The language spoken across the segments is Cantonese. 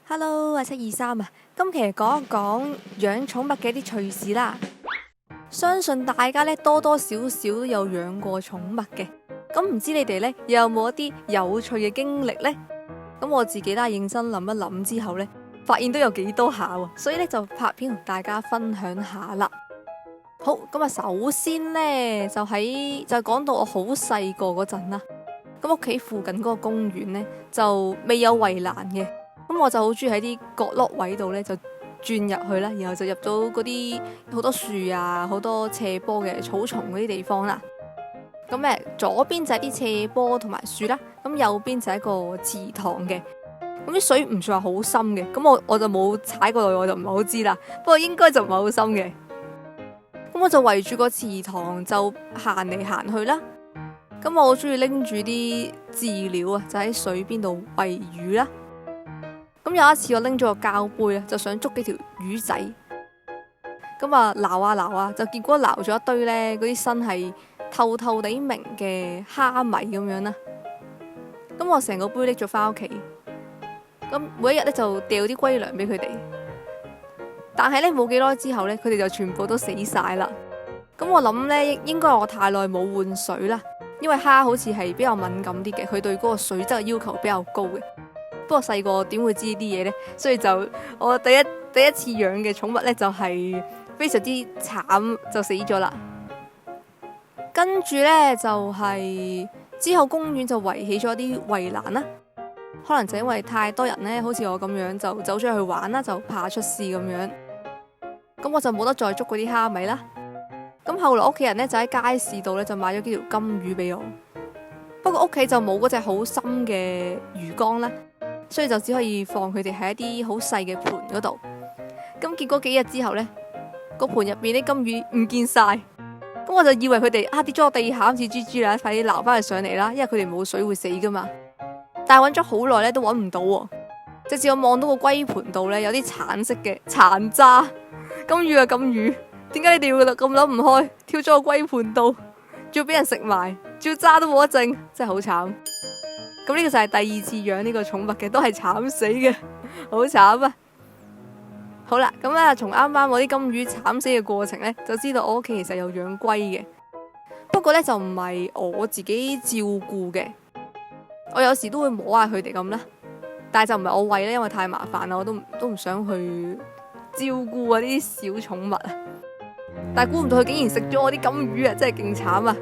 Hello，我係723啊，今期嚟講一講養寵物嘅啲趣事啦。相信大家咧多多少少都有養過寵物嘅，咁唔知你哋咧有冇一啲有趣嘅經歷呢？咁我自己啦認真諗一諗之後咧，發現都有幾多下喎，所以咧就拍片同大家分享下啦。好，咁啊，首先呢，就講到我好細個嗰陣啦，咁屋企附近嗰個公園呢，就未有圍欄嘅。咁我就好中意喺啲角落位度咧，就轉入去啦，然後就入到嗰啲好多樹啊、好多斜坡嘅草叢嗰啲地方啦。咁左邊就係啲斜坡同埋樹啦，咁右邊就係一個池塘嘅。咁啲水唔算話好深嘅，咁我就冇踩過落去，我就唔係好知啦。不過應該就唔係好深嘅。咁我就圍住個池塘就行嚟行去啦。咁我好中意拎住啲飼料啊，就喺水邊度餵魚啦。咁有一次我拎咗個膠杯咧，就想捉幾條魚仔，咁啊撈啊，就結果撈咗一堆咧，嗰啲身係透透地明嘅蝦米咁樣啦。咁我成個杯拎咗翻屋企，咁每一日咧就掉啲龜糧俾佢哋，但係咧冇幾耐之後咧，佢哋就全部都死晒啦。咁我諗咧應該我太耐冇換水啦，因為蝦好似係比較敏感啲嘅，佢對嗰個水質嘅要求比較高嘅。不過細個點會知呢啲嘢呢？所以就我第一次養嘅寵物呢，就係非常之慘，就死咗啦。跟住呢，就係之後公園就圍起咗啲圍欄啦，可能就因為太多人呢，好似我咁樣就走咗去玩啦，就怕出事咁樣。咁我就冇得再捉嗰啲蝦米啦。咁後來屋企人呢，就喺街市度呢，就買咗幾條金魚俾我，不過屋企就冇嗰隻好深嘅魚缸啦。所以就只可以放佢哋喺一啲好細嘅盤嗰度。咁結果幾日之後呢，個盤入邊啲金魚唔見晒。咁我就以為佢哋跌咗落地下，好似豬豬啦，快啲撈翻佢上嚟啦，因為佢哋冇水會死噶嘛。但係揾咗好耐咧都揾唔到喎，直至我望到個龜盤度呢，有啲橙色嘅殘渣。金魚啊金魚，點解你哋會咁諗唔開，跳咗個龜盤度，仲要俾人食埋，仲要渣都冇得剩，真係好慘。咁呢個就係第二次養呢個寵物嘅，都係慘死嘅，好慘啊！好啦，咁啊，從啱啱我啲金魚慘死嘅過程呢，就知道我屋企其實有養龜嘅，不過呢，就唔係我自己照顧嘅，我有時都會摸下佢哋咁啦，但係就唔係我餵咧，因為太麻煩啦，我都唔想去照顧啊呢啲小寵物啊，但係估唔到佢竟然食咗我啲金魚啊，真係勁慘啊！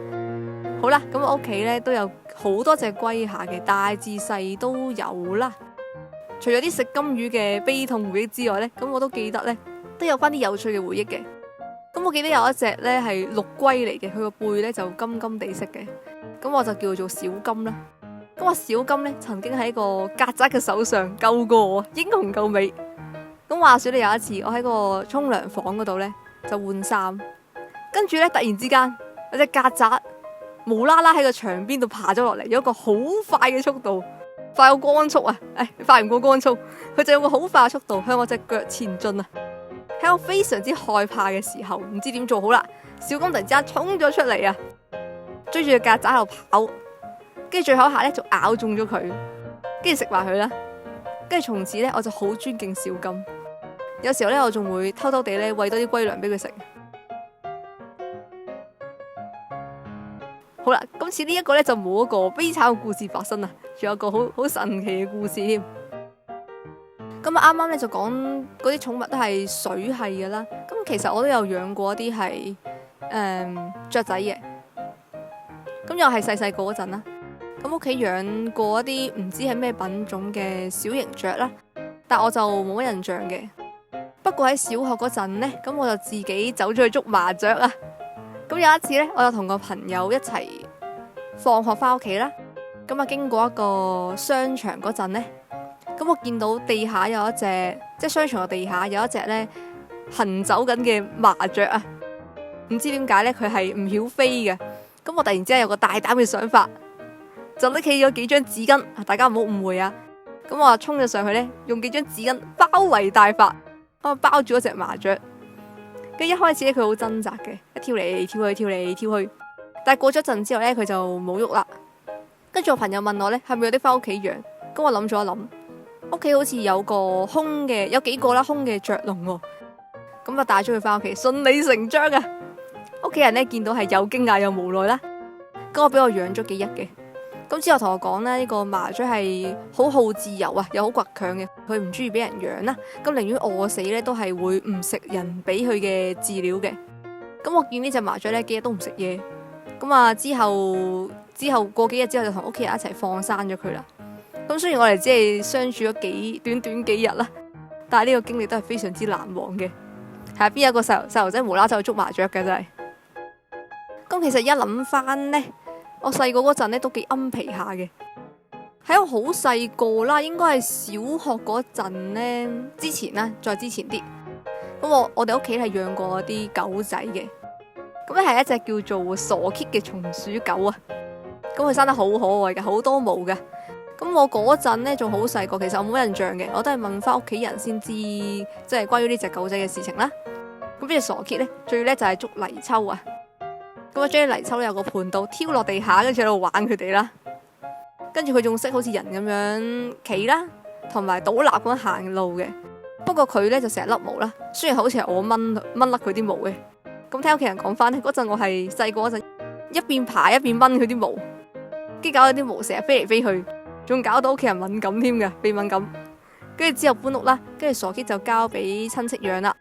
好啦，咁我屋企咧都有好多隻龜下嘅，大至細都有啦。除咗啲食金魚嘅悲痛回憶之外呢，咁我都記得呢，都有翻啲有趣嘅回憶嘅。咁我記得有一隻呢係陸龜嚟嘅，佢個背呢就金金地色嘅，咁我就叫做小金啦。咁我小金呢曾經喺個曱甴嘅手上救過我，英雄救美。咁話說呢，有一次我喺個沖涼房嗰度呢，就換衫，跟住呢，突然之間有隻曱甴無啦啦喺個牆邊度爬咗落嚟，有一個好快嘅速度，快過光速啊！快唔過光速，佢就有個好快嘅速度向我隻腳前進啊！喺我非常之害怕嘅時候，唔知點做好啦。小金突然之間衝咗出嚟啊，追住個曱甴喺度跑，跟住最後一下咧就咬中咗佢，跟住食埋佢啦。跟住從此咧我就好尊敬小金，有時候咧我仲會偷偷地咧餵多啲龜糧俾佢食。好啦，今次呢一個咧就冇一個悲慘嘅故事發生啦，仲有一個好神奇嘅故事添。咁啊啱啱咧就講嗰啲寵物都係水系嘅啦。咁其實我都有養過一啲係雀仔嘅。咁又係細細個嗰陣啦。咁屋企養過一啲唔知係咩品種嘅小型雀啦，但我就冇乜印象嘅。不過喺小學嗰陣呢，咁我就自己走咗去捉麻雀啊。咁有一次呢，我就同個朋友一齊放學翻屋企啦。咁啊，經過一個商場嗰陣呢，咁我見到地下有一隻，即係商場嘅地下有一隻呢行走緊嘅麻雀啊。唔知點解呢，佢係唔曉飛嘅。咁我突然之間有個大膽嘅想法，就拎起咗幾張紙巾。大家唔好誤會啊。咁我就衝咗上去呢，用幾張紙巾包圍大發，咁啊包住嗰隻麻雀。跟住一開始咧，佢好掙扎嘅，一跳嚟跳去，跳嚟跳去。但係過咗陣之後咧，佢就冇喐啦。跟住我朋友問我咧，係咪有啲翻屋企養？咁我諗咗一諗，屋企好似有個空嘅，有幾個啦空嘅雀籠喎。咁啊帶咗佢翻屋企，順理成章啊！屋企人呢見到係又驚訝又無奈啦。咁我俾我養咗幾日嘅。咁之後同我講呢，呢個麻雀係好好自由啊，又好倔強嘅，佢唔中意俾人養啦。咁寧願餓死呢，都係會唔食人俾佢嘅飼料嘅。咁我見呢隻麻雀呢，幾日都唔食嘢。咁啊之後過幾日之後就同屋企人一齊放生咗佢啦。咁雖然我哋只係相處咗短短幾日啦，但係呢個經歷都係非常之難忘嘅。係邊有個細路仔無啦啦走去捉麻雀嘅真係。咁其實一諗翻呢，我細個嗰陣呢都幾奀皮下嘅。喺我好細個啦，應該係小學嗰陣呢，之前啦，再之前啲。咁我哋屋企係養過啲狗仔嘅。咁咧係一隻叫做傻 Kit 嘅松鼠狗啊。咁佢生得好可愛嘅，好多毛嘅。咁我嗰陣呢仲好細個，其實我冇印象嘅，我都係問翻屋企人先知，即係關於呢隻狗仔嘅事情啦。咁呢隻傻 Kit 呢，最叻就係捉泥鰍啊！咁啊，將啲泥鰍有個盤度挑落地下，跟住喺度玩佢哋啦。跟住佢仲識好似人咁樣企啦，同埋倒立咁樣行路嘅。不過佢呢就成日甩毛啦，雖然好似係我掹甩佢啲毛嘅。咁聽屋企人講翻呢，嗰陣我係細個嗰陣，一邊爬一邊掹佢啲毛，跟住搞到啲毛成日飛嚟飛去。仲搞到屋企人敏感添嘅，鼻敏感。跟住之後搬屋啦，跟住傻 Kit 就交俾親戚養啦。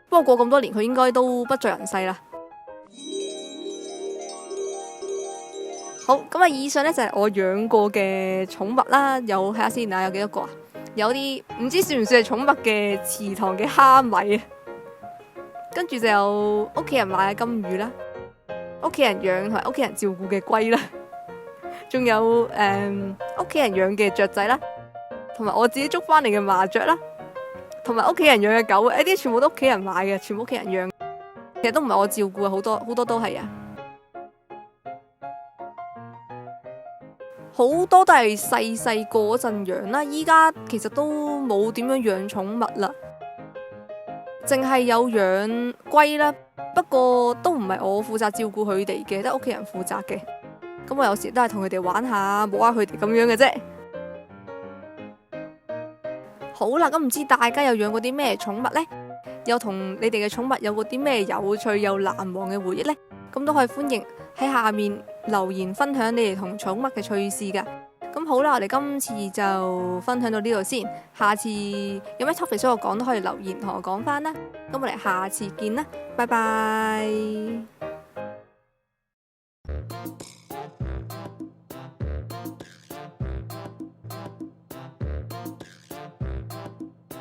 不過過咁多年，佢應該都不在人世啦。好，咁啊，以上呢就係我養過嘅寵物啦。有睇下先啊，有幾多個啊？有啲唔知算唔算係寵物嘅池塘嘅蝦米啊。跟住就有屋企人買嘅金魚啦，屋企人養同埋屋企人照顧嘅龜啦。仲有屋企人養嘅雀仔啦，同埋我自己捉翻嚟嘅麻雀啦，同埋屋企人養嘅狗，呢啲全部都屋企人買嘅，全部屋企人養，其實都唔係我照顧啊，好多都係啊，好多都係細個嗰陣養啦，依家其實都冇點樣養寵物啦，淨係有養龜啦，不過都唔係我負責照顧佢哋嘅，都係屋企人負責嘅。咁我有時都係同佢哋玩下，摸下佢哋咁樣嘅啫。好啦，咁唔知大家有養過啲咩寵物呢？又同你哋嘅寵物有過啲咩有趣又難忘嘅回憶呢？咁都可以歡迎喺下面留言分享你哋同寵物嘅趣事噶。咁好啦，我哋今次就分享到呢度先。下次有咩 topic 想我講都可以留言同我講翻啦。咁我哋下次見啦，拜拜。